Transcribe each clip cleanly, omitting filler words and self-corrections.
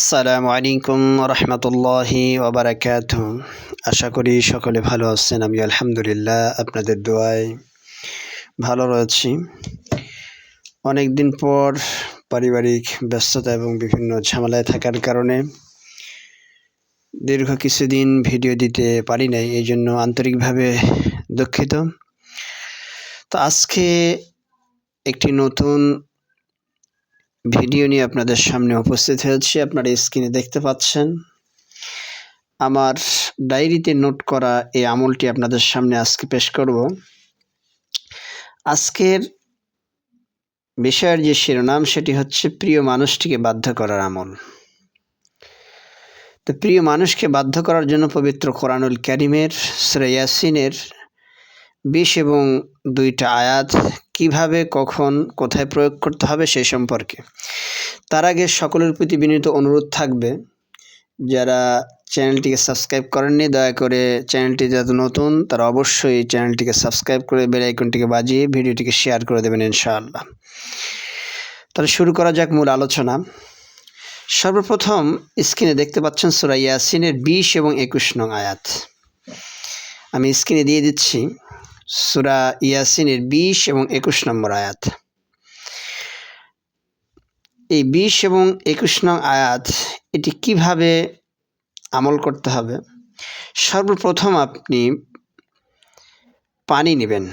আসসালামু আলাইকুম রহমতুল্লাহি ওবারাকাতুহু। আশা করি সকলে ভালো আছেন। আমি আলহামদুলিল্লাহ আপনাদের দোয়ায় ভালো রয়েছি। অনেক দিন পর পারিবারিক ব্যস্ততা এবং বিভিন্ন ঝামেলায় থাকার কারণে দীর্ঘ কিছুদিন ভিডিও দিতে পারি নাই, এই জন্য আন্তরিকভাবে দুঃখিত। তো আজকে একটি নতুন ভিডিও নিয়ে আপনাদের সামনে উপস্থিত হয়েছি। আপনারা স্ক্রিনে দেখতে পাচ্ছেন আমার ডায়েরিতে নোট করা এই আমলটি আপনাদের সামনে আজকে পেশ করব। আজকের বিষয়ের যে শিরোনাম সেটি হচ্ছে প্রিয় মানুষটিকে বাধ্য করার আমল। তো প্রিয় মানুষকে বাধ্য করার জন্য পবিত্র কোরআনুল কারীমের সূরা ইয়াসিনের 20 এবং 2টা আয়াত কিভাবে, কখন, কোথায় প্রয়োগ করতে হবে সেই সম্পর্কে। তার আগে সকলের প্রতি বিনীত অনুরোধ থাকবে, যারা চ্যানেলটিকে সাবস্ক্রাইব করেননি দয়া করে চ্যানেলটি যাতে নতুন তারা অবশ্যই চ্যানেলটিকে সাবস্ক্রাইব করে বেল আইকনটিকে বাজিয়ে ভিডিওটিকে শেয়ার করে দেবেন ইনশাআল্লাহ। তাহলে শুরু করা যাক মূল আলোচনা। সর্বপ্রথম স্ক্রিনে দেখতে পাচ্ছেন সূরা ইয়াসিনের 20 এবং 21 নং আয়াত। আমি স্ক্রিনে দিয়ে দিচ্ছি সূরা ইয়াসিনের 20 এবং 21 নম্বর আয়াত। এই 20 এবং 21 নং আয়াত এটি কিভাবে আমল করতে হবে। সর্বপ্রথম আপনি পানি নেবেন,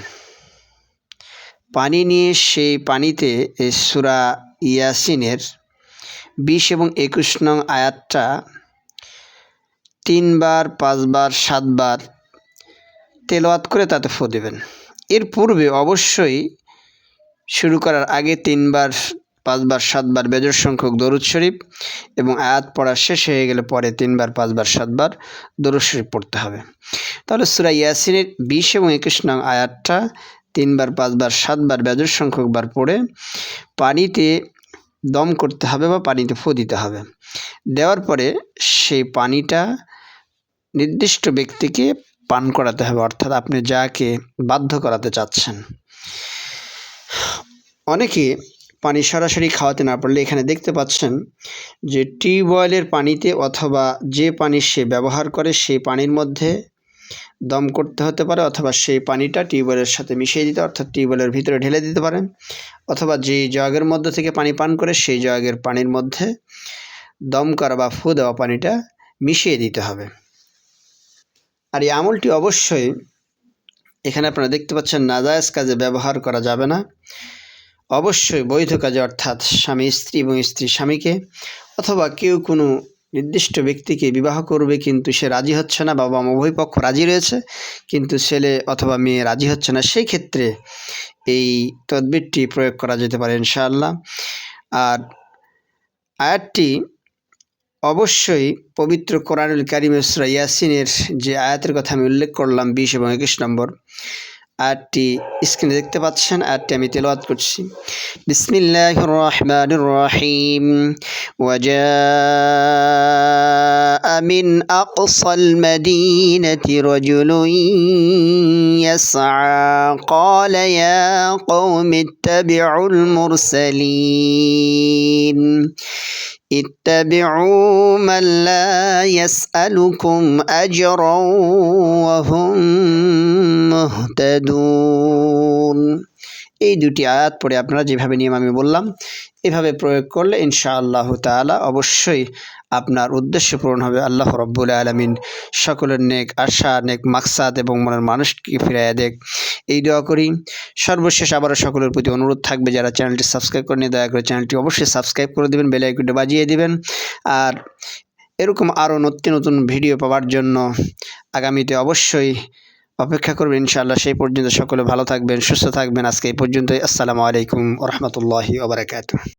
পানি নিয়ে সেই পানিতে এই সূরা ইয়াসিনের 20 এবং 21 নং আয়াতটা 3 বার, 5 বার, 7 বার তেলাওয়াত করে তাতে ফু দেবেন। এর পূর্বে অবশ্যই শুরু করার আগে 3 বার, 5 বার, 7 বার বেজোড় সংখ্যক দরুদ শরীফ এবং আয়াত পড়া শেষ হয়ে গেলে পরে 3 বার, 5 বার, 7 বার দরুদ শরীফ পড়তে হবে। তাহলে সূরা ইয়াসিনের 20 এবং 21 নং আয়াতটা 3 বার, 5 বার, 7 বার বেজোড় সংখ্যক বার পড়ে পানিতে দম করতে হবে বা পানিতে ফু দিতে হবে। দেওয়ার পরে সেই পানিটা নির্দিষ্ট ব্যক্তিকে পান করাতে হবে, অর্থাৎ আপনি যাকে বাধ্য করাতে চাচ্ছেন। অনেকে পানি সরাসরি খাওয়াতে না পারলে এখানে দেখতে পাচ্ছেন যে টিউবওয়েলের পানিতে অথবা যে পানি সে ব্যবহার করে সেই পানির মধ্যে দম করতে হতে পারে, অথবা সেই পানিটা টিউবওয়েলের সাথে মিশিয়ে দিতে, অর্থাৎ টিউবওয়েলের ভিতরে ঢেলে দিতে পারেন, অথবা যে জগের মধ্যে থেকে পানি পান করে সেই জগের পানির মধ্যে দম করা বা ফু দেওয়া পানিটা মিশিয়ে দিতে হবে। আর এই আমলটি অবশ্যই এখানে আপনারা দেখতে পাচ্ছেন নাজায়েজ কাজে ব্যবহার করা যাবে না, অবশ্যই বৈধ কাজে, অর্থাৎ স্বামী স্ত্রী এবং স্ত্রী স্বামীকে, অথবা কেউ কোনো নির্দিষ্ট ব্যক্তিকে বিবাহ করবে কিন্তু সে রাজি হচ্ছে না, বাবা মা উভয় পক্ষ রাজি রয়েছে কিন্তু ছেলে অথবা মেয়ে রাজি হচ্ছে না, সেই ক্ষেত্রে এই তদবিরটি প্রয়োগ করা যেতে পারে ইনশাআল্লাহ। আর আয়াতটি অবশ্যই পবিত্র কোরআনুল কারীমের সূরা ইয়াসিনের যে আয়াতের কথা আমি উল্লেখ করলাম 20 এবং 21 নম্বর আয়াতটি স্ক্রিনে দেখতে পাচ্ছেন। আয়াতটি আমি তেলাওয়াত করছি। বিসমিল্লাহির রহমানির রহিম। ওয়াজাআ মিন আকসাল মাদিনাতি রাজুলুন ইয়াসআ ক্বালা ইয়া কওমি ইত্তাবিউল মুরসালিন اتبعوا من لا يسألكم أجرا وهم মুহতাদুন। এই দুটি আয়াত পড়ে আপনারা যেভাবে নিয়ম আমি বললাম এভাবে প্রয়োগ করলে ইনশাআল্লাহ তাআলা অবশ্যই আপনার উদ্দেশ্য পূরণ হবে। আল্লাহ রাব্বুল আলামিন সকলের নেক আশা, নেক মাকসাদ এবং মনের মানুষকে ফিরাইয়া দেখ, এই দোয়া করি। সর্বশেষ আবারও সকলের প্রতি অনুরোধ থাকবে, যারা চ্যানেলটি সাবস্ক্রাইব করেনি দয়া করে চ্যানেলটি অবশ্যই সাবস্ক্রাইব করে দেবেন, বেল আইকনটি বাজিয়ে দিবেন। আর এরকম আরও নতুন নতুন ভিডিও পাওয়ার জন্য আগামীতে অবশ্যই অপেক্ষা করবেন ইনশাআল্লাহ। সেই পর্যন্ত সকলে ভালো থাকবেন, সুস্থ থাকবেন। আজকে এই পর্যন্তই। আসসালামু আলাইকুম ওয়া রাহমাতুল্লাহি ওয়া বারাকাতুহু।